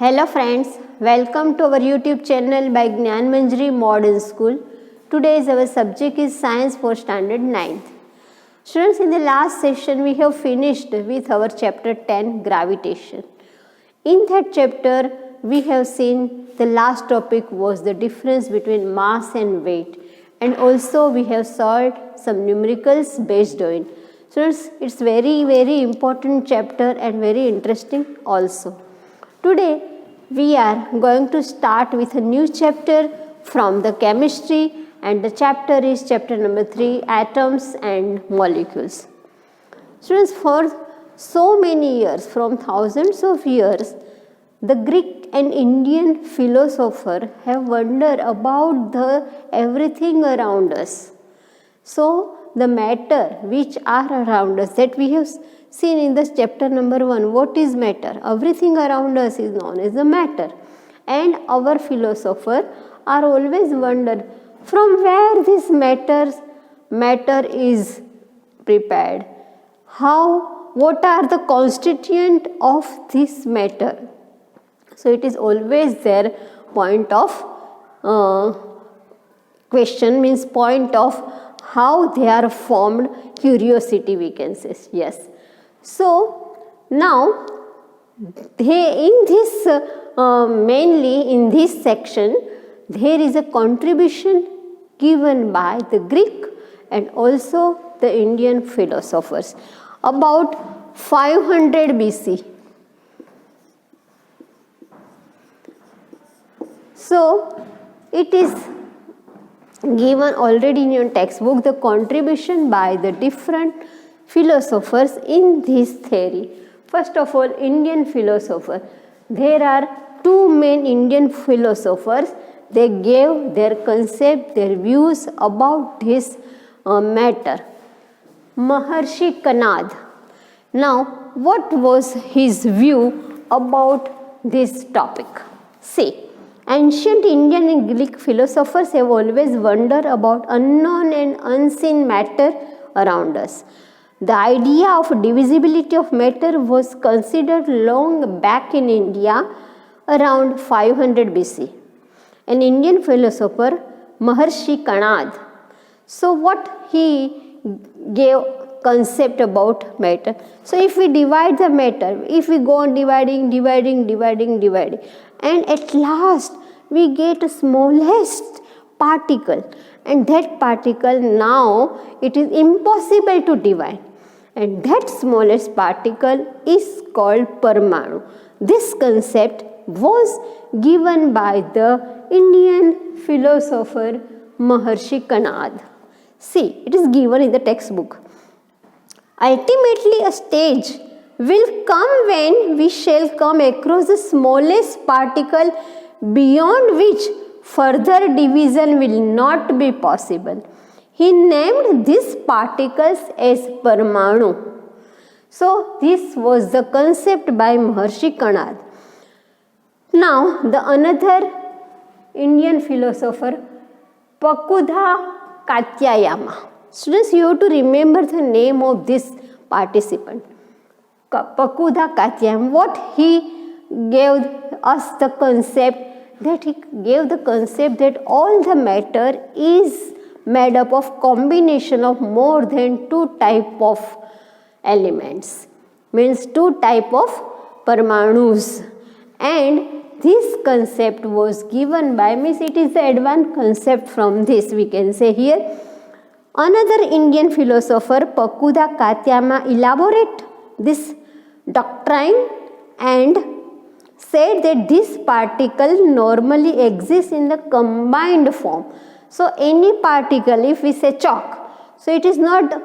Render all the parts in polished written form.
Hello friends, welcome to our YouTube channel by Gnan Manjari Modern School. Today's our subject is Science for Standard 9th. Students, in the last session we have finished with our chapter 10, Gravitation. In that chapter we have seen the last topic was the difference between mass and weight, and also we have solved some numericals based on it. Students, it's very important chapter and very interesting also. Today we are going to start with a new chapter from the chemistry, and the chapter is chapter number 3, Atoms and Molecules. Students, for so many years, from thousands of years, the Greek and Indian philosopher have wondered about the everything around us. So the matter which are around us, that we have seen in this chapter number 1, what is matter? Everything around us is known as the matter. And our philosophers are always wondered from where this matter is prepared. What are the constituent of this matter? So it is always their point of question, means point of how they are formed, curiosity we can say, yes. So now mainly in this section there is a contribution given by the Greek and also the Indian philosophers about 500 BC. So it is given already in your textbook, the contribution by the different philosophers in this theory. First of all, Indian philosopher. There are two main Indian philosophers. They gave their concept, their views about this matter. Maharshi Kanad. Now, what was his view about this topic? See, ancient Indian and Greek philosophers have always wondered about unknown and unseen matter around us. The idea of divisibility of matter was considered long back in India around 500 BC. An Indian philosopher, Maharshi Kanad. So what he gave concept about matter. So if we divide the matter, if we go on dividing, and at last we get a smallest particle, and that particle now it is impossible to divide, and that smallest particle is called Parmanu. This concept was given by the Indian philosopher Maharshi Kanad. See, it is given in the textbook. Ultimately, a stage will come when we shall come across the smallest particle beyond which further division will not be possible. He named these particles as Parmanu. So this was the concept by Maharshi Kanad. Now the another Indian philosopher, Pakudha Katyayama. Students, you have to remember the name of this participant. Pakudha Katyayama. What he gave us the concept, that he gave the concept that all the matter is made up of combination of more than two type of elements, means two type of Parmanus, and this concept was given by, means it is the advanced concept from this we can say here. Another Indian philosopher, Pakudha Katyayama, elaborate this doctrine and said that this particle normally exists in the combined form. So any particle, if we say chalk, so it is not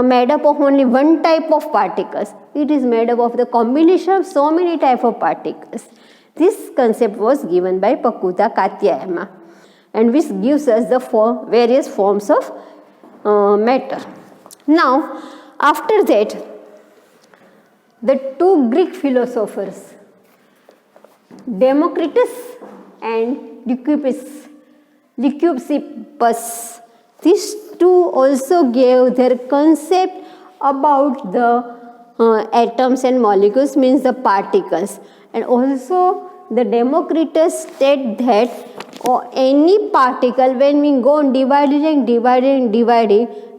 made up of only one type of particles. It is made up of the combination of so many type of particles. This concept was given by Pakudha Katyayama, and which gives us the various forms of matter. Now, after that, the two Greek philosophers, Democritus and Leucippus, these two also gave their concept about the atoms and molecules, means the particles, and also the Democritus state that any particle, when we go on dividing,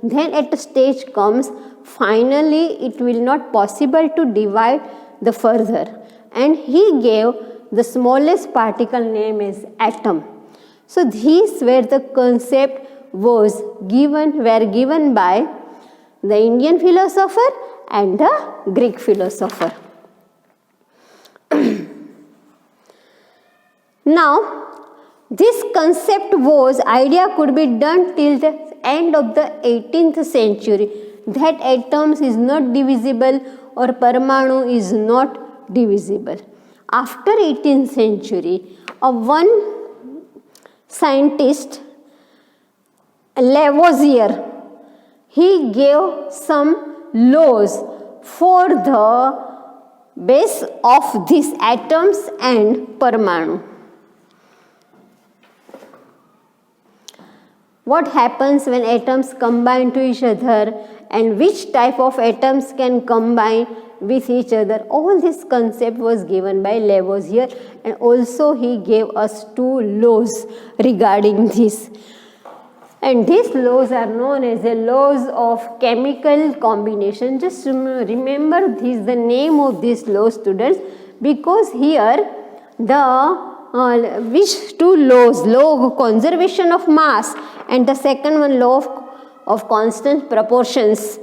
then at a stage comes, finally it will not possible to divide the further. And he gave the smallest particle name as atom. So these were the concept were given by the Indian philosopher and the Greek philosopher. Now, this concept idea could be done till the end of the 18th century, that atoms is not divisible or Parmanu is not divisible. After 18th century, one scientist, Lavoisier, he gave some laws for the base of these atoms and Parmanu. What happens when atoms combine to each other and which type of atoms can combine with each other. All this concept was given by Lavoisier, and also he gave us 2 laws regarding this. And these laws are known as the laws of chemical combination. Just remember this, the name of these laws, students, because here the which 2 laws, law of conservation of mass and the second one, law of constant proportions.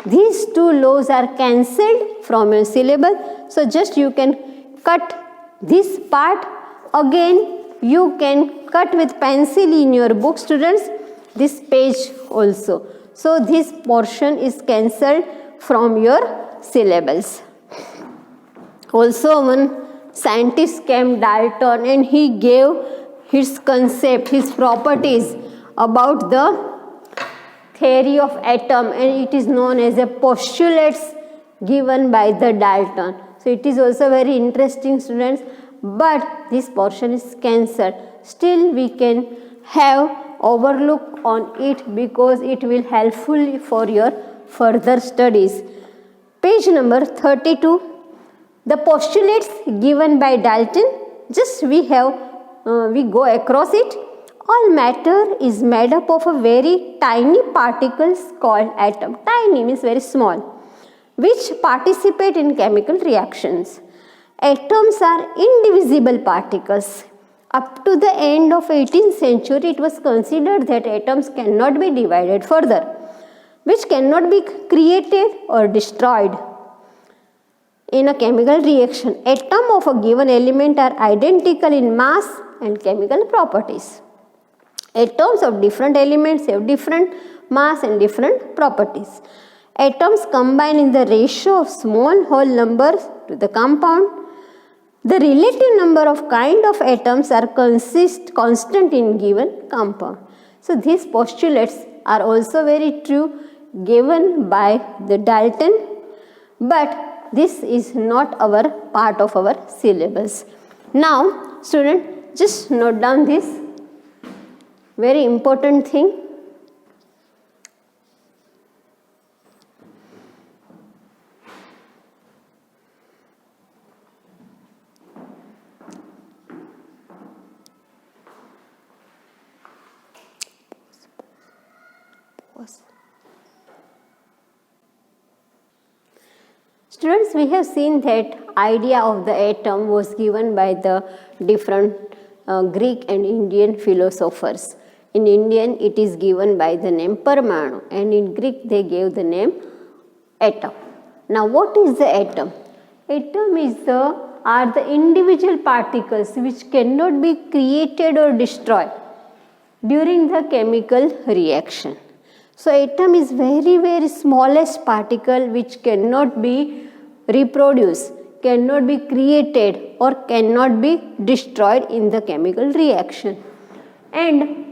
These 2 laws are cancelled from your syllabus. So just you can cut this part. Again you can cut with pencil in your book, students, this page also. So this portion is cancelled from your syllabus. Also one scientist came, Dalton, and he gave his concept, his properties about the theory of atom, and it is known as a postulates given by the Dalton. So it is also very interesting, students, but this portion is cancelled. Still we can have overlook on it because it will helpful for your further studies. Page number 32. The postulates given by Dalton, just we go across it. All matter is made up of a very tiny particles called atom. Tiny means very small, which participate in chemical reactions. Atoms are indivisible particles. Up to the end of 18th century, it was considered that atoms cannot be divided further, which cannot be created or destroyed in a chemical reaction. Atoms of a given element are identical in mass and chemical properties. Atoms of different elements have different mass and different properties. Atoms combine in the ratio of small whole numbers to the compound. The relative number of kind of atoms are constant in given compound. So these postulates are also very true given by the Dalton, but this is not our part of our syllabus. Now, student, just note down this very important thing. Students, we have seen that idea of the atom was given by the different Greek and Indian philosophers. In Indian, it is given by the name Parmanu, and in Greek, they gave the name atom. Now, what is the atom? Atom are the individual particles which cannot be created or destroyed during the chemical reaction. So atom is very, very smallest particle which cannot be reproduced, cannot be created or cannot be destroyed in the chemical reaction. And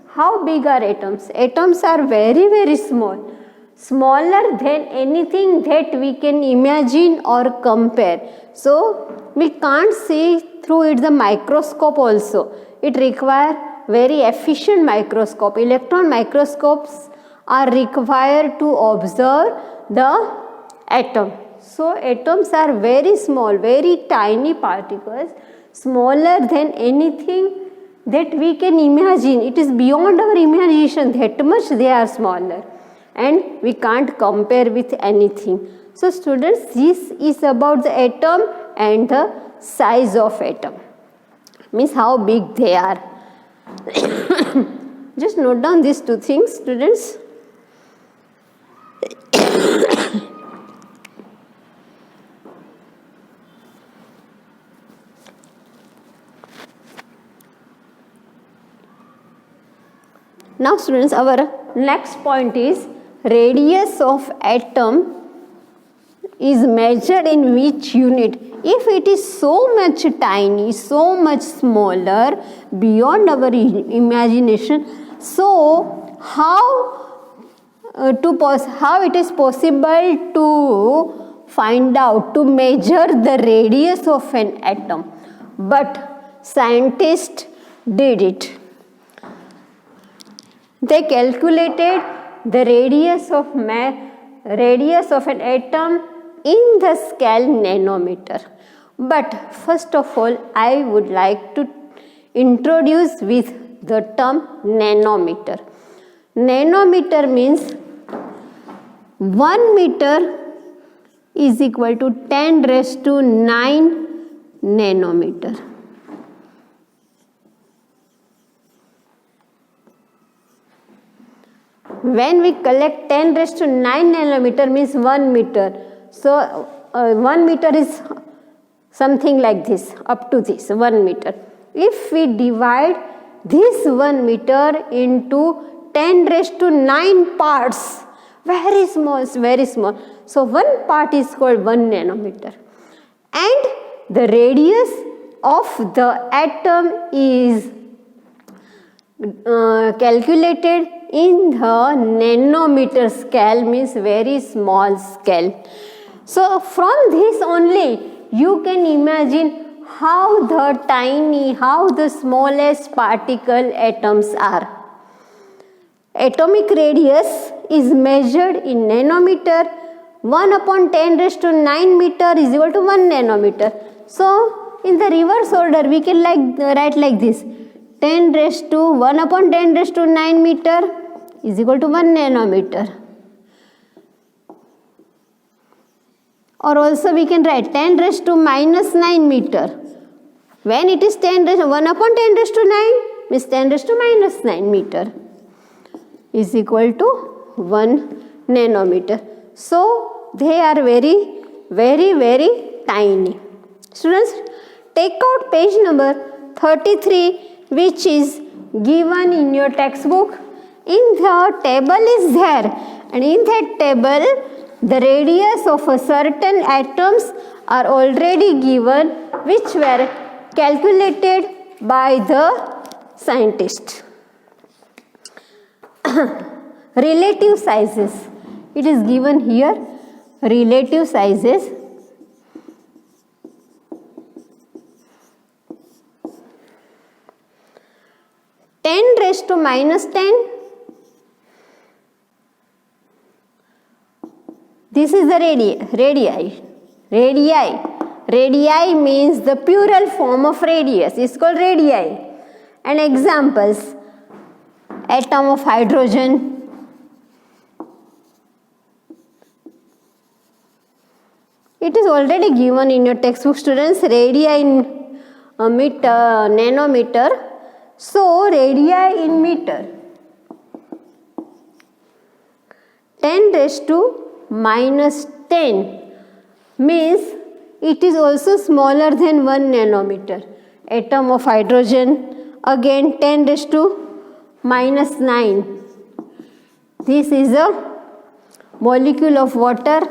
how big are atoms? Atoms are very, very small, smaller than anything that we can imagine or compare. So we can't see through it the microscope also. It requires very efficient microscope. Electron microscopes are required to observe the atom. So atoms are very small, very tiny particles, smaller than anything that we can imagine. It is beyond our imagination, that much they are smaller, and we can't compare with anything. So students, this is about the atom and the size of atom, means how big they are. Just note down these two things, students. Now students, our next point is radius of atom is measured in which unit? If it is so much tiny, so much smaller, beyond our imagination, so how it is possible to find out, to measure the radius of an atom? But scientists did it. They calculated the radius of an atom in the scale nanometer. But first of all, I would like to introduce with the term nanometer. Nanometer means 1 meter is equal to 10 raised to 9 nanometer. When we collect 10 raised to 9 nanometer means 1 meter. So 1 meter is something like this, up to this 1 meter. If we divide this 1 meter into 10 raised to 9 parts, very small, very small. So one part is called 1 nanometer. And the radius of the atom is calculated in the nanometer scale, means very small scale. So from this only you can imagine how the smallest particle atoms are. Atomic radius is measured in nanometer. 1 upon 10 raised to 9 meter is equal to 1 nanometer. So in the reverse order we can write like this: 10 raised to 1 upon 10 raised to 9 meter is equal to 1 nanometer. Or also we can write 10 raised to minus 9 meter. When it is 1 upon 10 raised to 9 means 10 raised to minus 9 meter is equal to 1 nanometer. So they are very, very, very tiny. Students, take out page number 33, which is given in your textbook. In the table is there, and in that table the radius of a certain atoms are already given, which were calculated by the scientist. Relative sizes, it is given here, relative sizes. Ten raised to minus 10, this is the radii. Radii means the plural form of radius, it's called radii. And examples: atom of hydrogen, it is already given in your textbook, students, radii in nanometer. So radii in meter, 10 raised to minus 10 means it is also smaller than 1 nanometer. Atom of hydrogen, again 10 raised to minus 9. This is a molecule of water.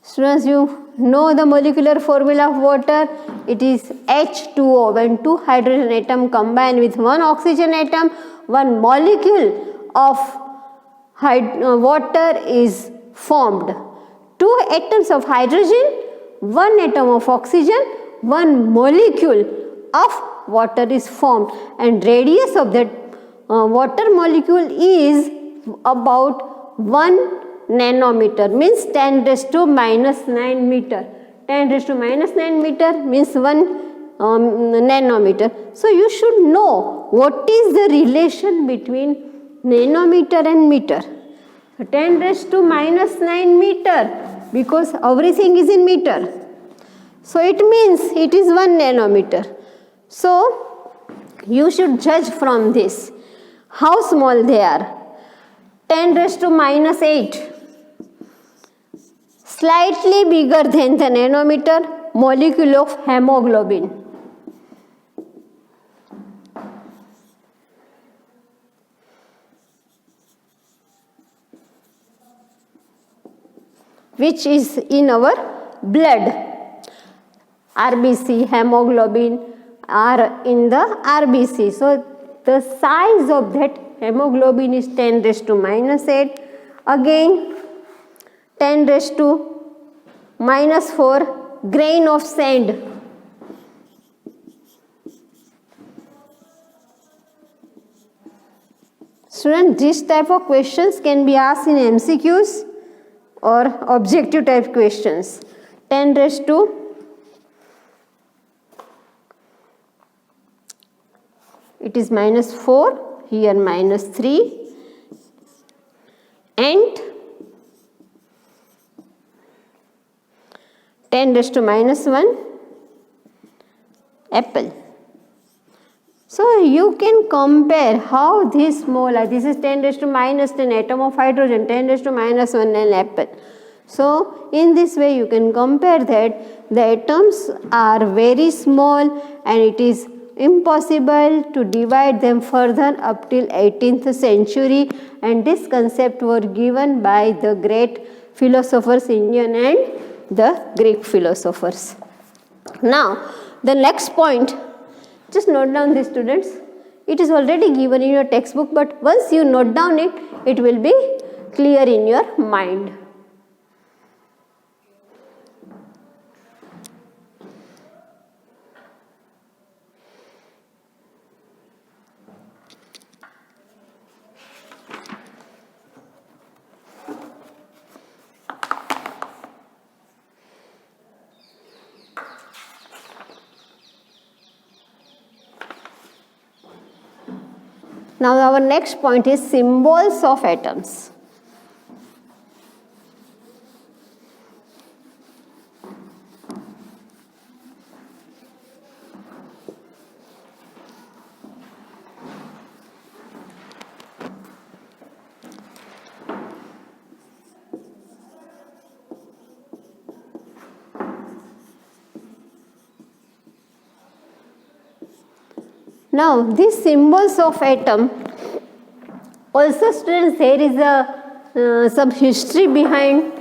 Students, you know the molecular formula of water. It is H2O. When two hydrogen atom combine with one oxygen atom, one molecule of water is formed. Two atoms of hydrogen, one atom of oxygen, one molecule of water is formed, and radius of that water molecule is about 1 nanometer means 10 raised to minus 9 meter. 10 raised to minus 9 meter means 1 nanometer. So you should know what is the relation between nanometer and meter. 10 raised to minus 9 meter, because everything is in meter. So it means it is 1 nanometer. So you should judge from this how small they are. 10 raised to minus 8, slightly bigger than the nanometer molecule of hemoglobin. Which is in our blood. RBC, hemoglobin are in the RBC. So the size of that hemoglobin is 10 raised to minus 8. Again 10 raised to minus 4 grain of sand. Students, this type of questions can be asked in MCQs or objective type questions. 10 raised to it is minus 4, here minus 3, and 10 raised to minus 1 apple. So you can compare how this small are. This is 10 raised to minus 10 atom of hydrogen, 10 raised to minus 1 an apple. So in this way you can compare that the atoms are very small and it is impossible to divide them further up till 18th century, and this concept were given by the great philosophers Indian and the Greek philosophers. Now the next point, just note down this, students. It is already given in your textbook, but once you note down it, it will be clear in your mind. Now our next point is symbols of atoms. Now these symbols of atom, also students, there is a some history behind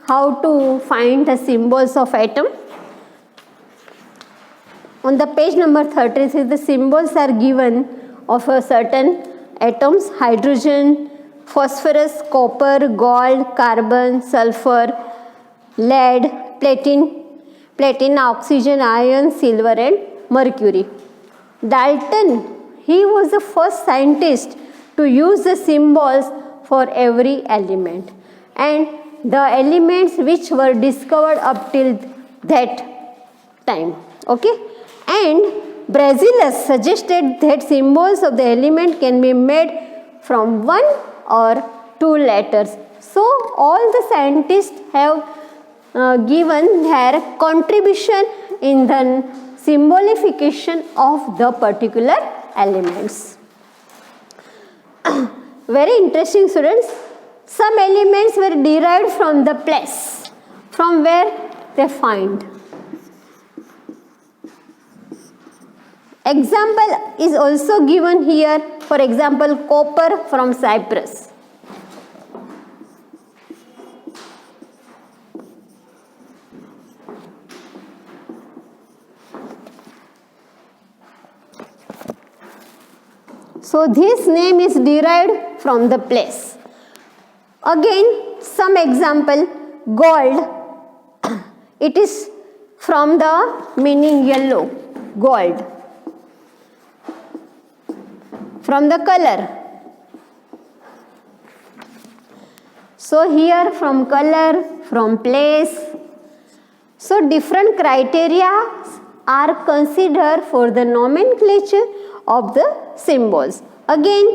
how to find the symbols of atom. On the page number 33, the symbols are given of a certain atoms: hydrogen, phosphorus, copper, gold, carbon, sulfur, lead, platinum, oxygen, iron, silver and mercury. Dalton, he was the first scientist to use the symbols for every element, and the elements which were discovered up till that time. Okay, and Berzelius suggested that symbols of the element can be made from 1 or 2 letters. So all the scientists have given their contribution in the symbolification of the particular elements. Very interesting, students. Some elements were derived from the place from where they find. Example is also given here. For example, copper from Cyprus. So this name is derived from the place. Again, some example, gold. It is from the meaning yellow, gold. From the color. So here from color, from place. So different criteria are considered for the nomenclature of the symbols. Again,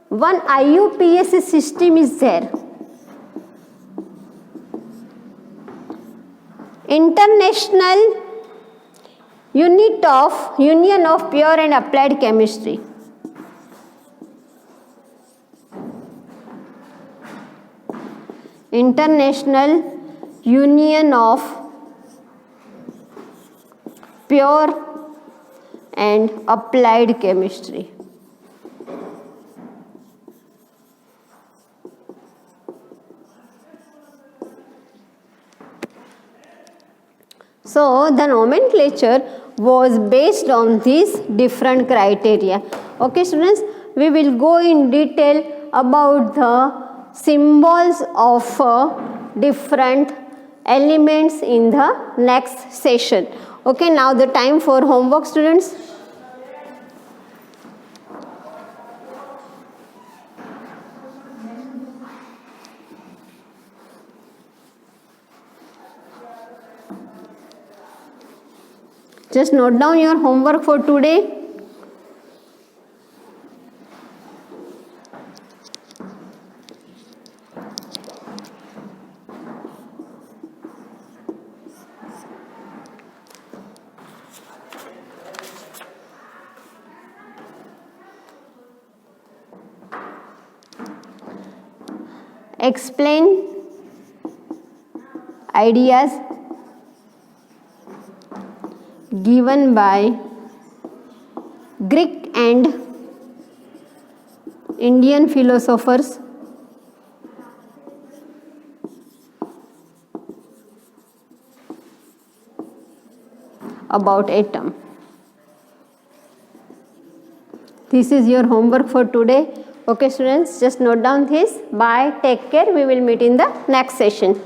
one IUPAC system is there. International Union of Pure and Applied Chemistry. International Union of Pure and Applied Chemistry. So the nomenclature was based on these different criteria. Okay students, we will go in detail about the symbols of different elements in the next session. Okay, now the time for homework students. Just note down your homework for today. Explain ideas given by Greek and Indian philosophers about atom. This is your homework for today. Okay students, just note down this. Bye, take care. We will meet in the next session.